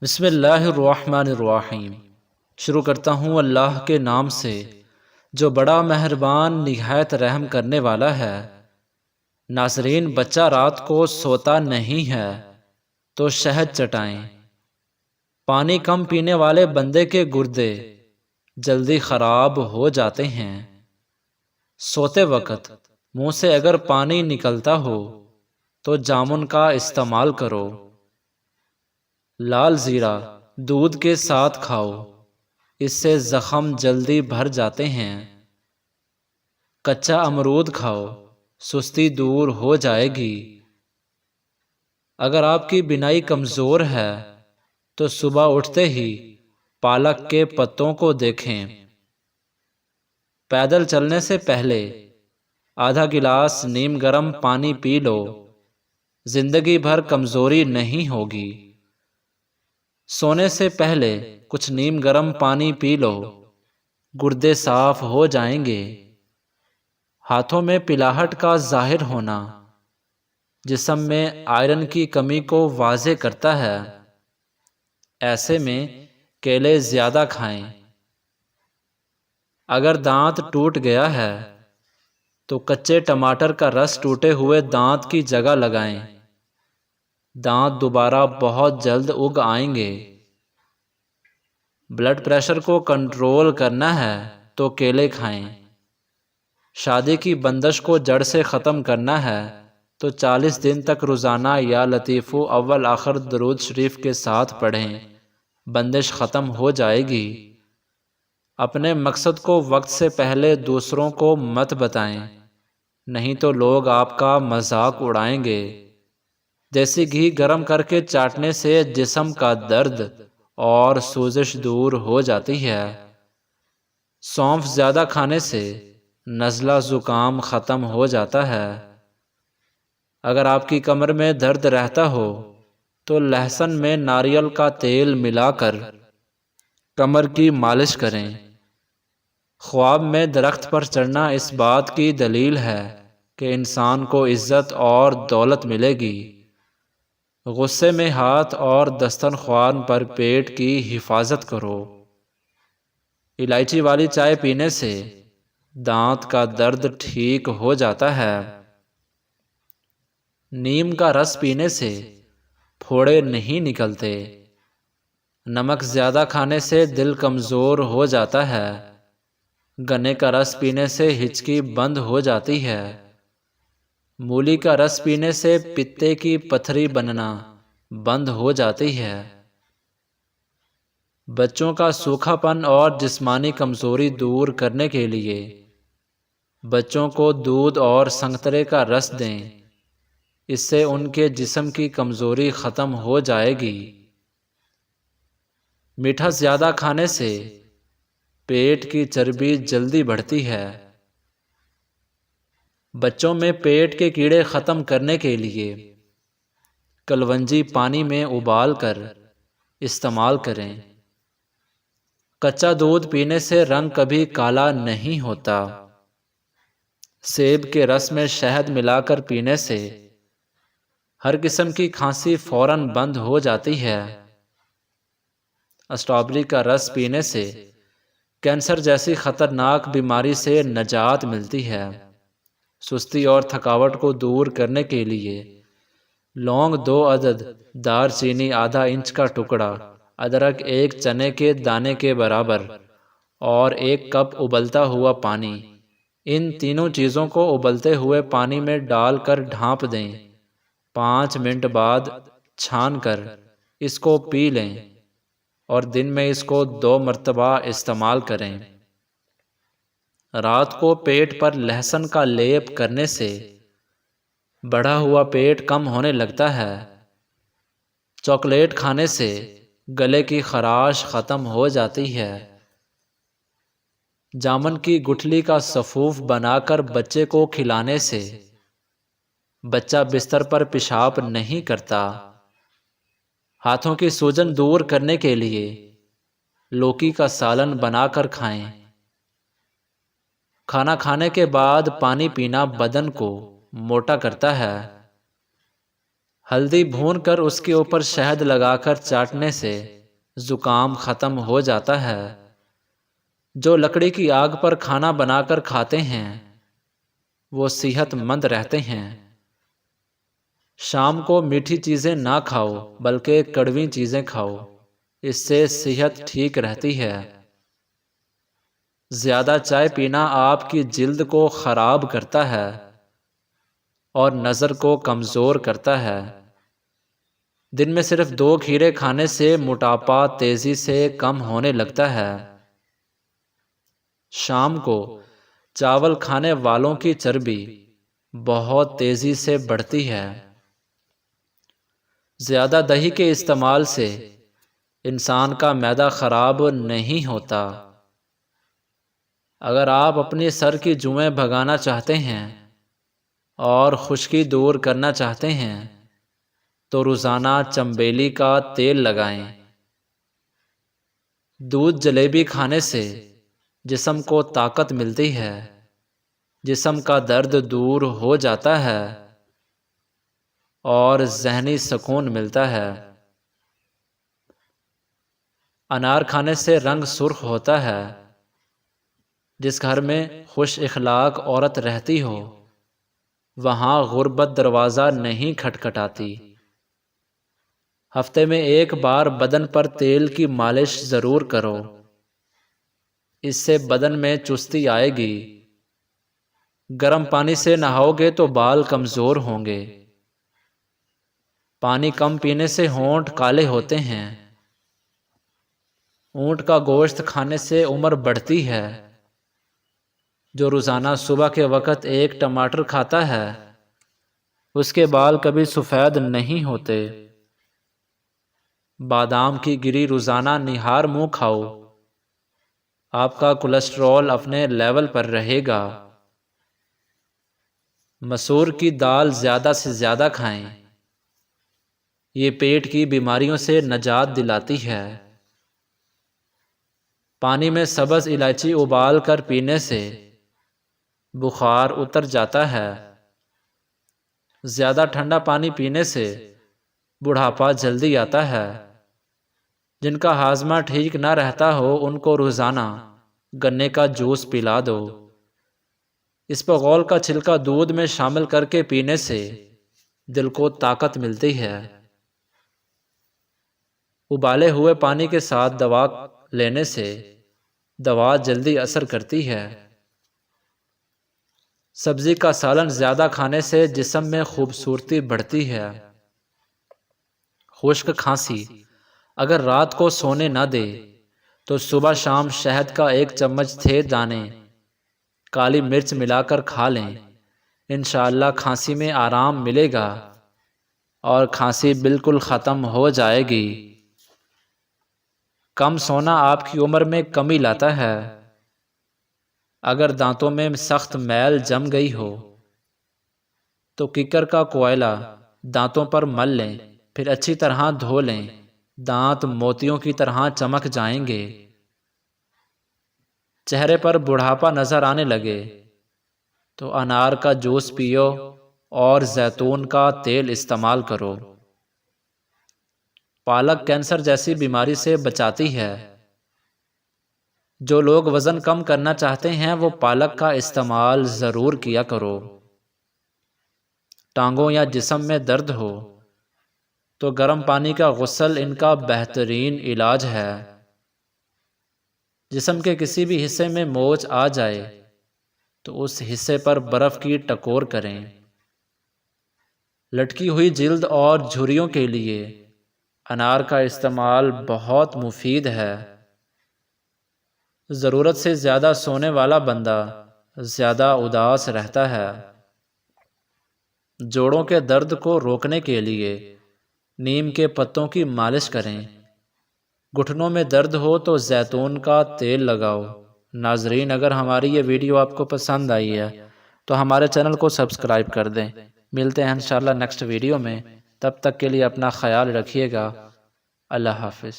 بسم اللہ الرحمن الرحیم۔ شروع کرتا ہوں اللہ کے نام سے جو بڑا مہربان نہایت رحم کرنے والا ہے۔ ناظرین، بچہ رات کو سوتا نہیں ہے تو شہد چٹائیں۔ پانی کم پینے والے بندے کے گردے جلدی خراب ہو جاتے ہیں۔ سوتے وقت منہ سے اگر پانی نکلتا ہو تو جامن کا استعمال کرو۔ لال زیرہ دودھ کے ساتھ کھاؤ، اس سے زخم جلدی بھر جاتے ہیں۔ کچا امرود کھاؤ، سستی دور ہو جائے گی۔ اگر آپ کی بینائی کمزور ہے تو صبح اٹھتے ہی پالک کے پتوں کو دیکھیں۔ پیدل چلنے سے پہلے آدھا گلاس نیم گرم پانی پی لو، زندگی بھر کمزوری نہیں ہوگی۔ سونے سے پہلے کچھ نیم گرم پانی پی لو، گردے صاف ہو جائیں گے۔ ہاتھوں میں پلاہٹ کا ظاہر ہونا جسم میں آئرن کی کمی کو واضح کرتا ہے، ایسے میں کیلے زیادہ کھائیں۔ اگر دانت ٹوٹ گیا ہے تو کچے ٹماٹر کا رس ٹوٹے ہوئے دانت کی جگہ لگائیں، دانت دوبارہ بہت جلد اگ آئیں گے۔ بلڈ پریشر کو کنٹرول کرنا ہے تو کیلے کھائیں۔ شادی کی بندش کو جڑ سے ختم کرنا ہے تو 40 دن تک روزانہ یا لطیف اول آخر درود شریف کے ساتھ پڑھیں، بندش ختم ہو جائے گی۔ اپنے مقصد کو وقت سے پہلے دوسروں کو مت بتائیں، نہیں تو لوگ آپ کا مذاق اڑائیں گے۔ دیسی گھی گرم کر کے چاٹنے سے جسم کا درد اور سوزش دور ہو جاتی ہے۔ سونف زیادہ کھانے سے نزلہ زکام ختم ہو جاتا ہے۔ اگر آپ کی کمر میں درد رہتا ہو تو لہسن میں ناریل کا تیل ملا کر کمر کی مالش کریں۔ خواب میں درخت پر چڑھنا اس بات کی دلیل ہے کہ انسان کو عزت اور دولت ملے گی۔ غصے میں ہاتھ اور دسترخوان پر پیٹ کی حفاظت کرو۔ الائچی والی چائے پینے سے دانت کا درد ٹھیک ہو جاتا ہے۔ نیم کا رس پینے سے پھوڑے نہیں نکلتے۔ نمک زیادہ کھانے سے دل کمزور ہو جاتا ہے۔ گنے کا رس پینے سے ہچکی بند ہو جاتی ہے۔ مولی کا رس پینے سے پتے کی پتھری بننا بند ہو جاتی ہے۔ بچوں کا سوکھا پن اور جسمانی کمزوری دور کرنے کے لیے بچوں کو دودھ اور سنگترے کا رس دیں، اس سے ان کے جسم کی کمزوری ختم ہو جائے گی۔ میٹھا زیادہ کھانے سے پیٹ کی چربی جلدی بڑھتی ہے۔ بچوں میں پیٹ کے کیڑے ختم کرنے کے لیے کلونجی پانی میں ابال کر استعمال کریں۔ کچا دودھ پینے سے رنگ کبھی کالا نہیں ہوتا۔ سیب کے رس میں شہد ملا کر پینے سے ہر قسم کی کھانسی فوراً بند ہو جاتی ہے۔ اسٹرابیری کا رس پینے سے کینسر جیسی خطرناک بیماری سے نجات ملتی ہے۔ سستی اور تھکاوٹ کو دور کرنے کے لیے لونگ 2 عدد، دار چینی آدھا انچ کا ٹکڑا، ادرک 1 چنے کے دانے کے برابر اور 1 کپ ابلتا ہوا پانی، ان تینوں چیزوں کو ابلتے ہوئے پانی میں ڈال کر ڈھانپ دیں۔ 5 منٹ بعد چھان کر اس کو پی لیں اور دن میں اس کو 2 مرتبہ استعمال کریں۔ رات کو پیٹ پر لہسن کا لیپ کرنے سے بڑھا ہوا پیٹ کم ہونے لگتا ہے۔ چاکلیٹ کھانے سے گلے کی خراش ختم ہو جاتی ہے۔ جامن کی گٹھلی کا سفوف بنا کر بچے کو کھلانے سے بچہ بستر پر پیشاب نہیں کرتا۔ ہاتھوں کی سوجن دور کرنے کے لیے لوکی کا سالن بنا کر کھائیں۔ کھانا کھانے کے بعد پانی پینا بدن کو موٹا کرتا ہے۔ ہلدی بھون کر اس کے اوپر شہد لگا کر چاٹنے سے زکام ختم ہو جاتا ہے۔ جو لکڑی کی آگ پر کھانا بنا کر کھاتے ہیں وہ صحت مند رہتے ہیں۔ شام کو میٹھی چیزیں نہ کھاؤ بلکہ کڑوی چیزیں کھاؤ، اس سے صحت ٹھیک رہتی ہے۔ زیادہ چائے پینا آپ کی جلد کو خراب کرتا ہے اور نظر کو کمزور کرتا ہے۔ دن میں صرف 2 کھیرے کھانے سے موٹاپا تیزی سے کم ہونے لگتا ہے۔ شام کو چاول کھانے والوں کی چربی بہت تیزی سے بڑھتی ہے۔ زیادہ دہی کے استعمال سے انسان کا معدہ خراب نہیں ہوتا۔ اگر آپ اپنی سر کی جوئیں بھگانا چاہتے ہیں اور خشکی دور کرنا چاہتے ہیں تو روزانہ چنبیلی کا تیل لگائیں۔ دودھ جلیبی کھانے سے جسم کو طاقت ملتی ہے، جسم کا درد دور ہو جاتا ہے اور ذہنی سکون ملتا ہے۔ انار کھانے سے رنگ سرخ ہوتا ہے۔ جس گھر میں خوش اخلاق عورت رہتی ہو وہاں غربت دروازہ نہیں کھٹکھٹاتی۔ ہفتے میں 1 بار بدن پر تیل کی مالش ضرور کرو، اس سے بدن میں چستی آئے گی۔ گرم پانی سے نہاؤ گے تو بال کمزور ہوں گے۔ پانی کم پینے سے ہونٹ کالے ہوتے ہیں۔ اونٹ کا گوشت کھانے سے عمر بڑھتی ہے۔ جو روزانہ صبح کے وقت 1 ٹماٹر کھاتا ہے اس کے بال کبھی سفید نہیں ہوتے۔ بادام کی گری روزانہ نہار منہ کھاؤ، آپ کا کولیسٹرول اپنے لیول پر رہے گا۔ مسور کی دال زیادہ سے زیادہ کھائیں، یہ پیٹ کی بیماریوں سے نجات دلاتی ہے۔ پانی میں سبز الائچی ابال کر پینے سے بخار اتر جاتا ہے۔ زیادہ ٹھنڈا پانی پینے سے بڑھاپا جلدی آتا ہے۔ جن کا ہاضمہ ٹھیک نہ رہتا ہو ان کو روزانہ گنے کا جوس پلا دو۔ اسپغول کا چھلکا دودھ میں شامل کر کے پینے سے دل کو طاقت ملتی ہے۔ ابالے ہوئے پانی کے ساتھ دوا لینے سے دوا جلدی اثر کرتی ہے۔ سبزی کا سالن زیادہ کھانے سے جسم میں خوبصورتی بڑھتی ہے۔ خشک کھانسی اگر رات کو سونے نہ دے تو صبح شام شہد کا 1 چمچ تھے دانے کالی مرچ ملا کر کھا لیں، انشاءاللہ کھانسی میں آرام ملے گا اور کھانسی بالکل ختم ہو جائے گی۔ کم سونا آپ کی عمر میں کمی لاتا ہے۔ اگر دانتوں میں سخت میل جم گئی ہو تو کیکر کا کوئلہ دانتوں پر مل لیں، پھر اچھی طرح دھو لیں، دانت موتیوں کی طرح چمک جائیں گے۔ چہرے پر بڑھاپا نظر آنے لگے تو انار کا جوس پیو اور زیتون کا تیل استعمال کرو۔ پالک کینسر جیسی بیماری سے بچاتی ہے۔ جو لوگ وزن کم کرنا چاہتے ہیں وہ پالک کا استعمال ضرور کیا کرو۔ ٹانگوں یا جسم میں درد ہو تو گرم پانی کا غسل ان کا بہترین علاج ہے۔ جسم کے کسی بھی حصے میں موچ آ جائے تو اس حصے پر برف کی ٹکور کریں۔ لٹکی ہوئی جلد اور جھریوں کے لیے انار کا استعمال بہت مفید ہے۔ ضرورت سے زیادہ سونے والا بندہ زیادہ اداس رہتا ہے۔ جوڑوں کے درد کو روکنے کے لیے نیم کے پتوں کی مالش کریں۔ گھٹنوں میں درد ہو تو زیتون کا تیل لگاؤ۔ ناظرین، اگر ہماری یہ ویڈیو آپ کو پسند آئی ہے تو ہمارے چینل کو سبسکرائب کر دیں۔ ملتے ہیں انشاءاللہ نیکسٹ ویڈیو میں، تب تک کے لیے اپنا خیال رکھیے گا۔ اللہ حافظ۔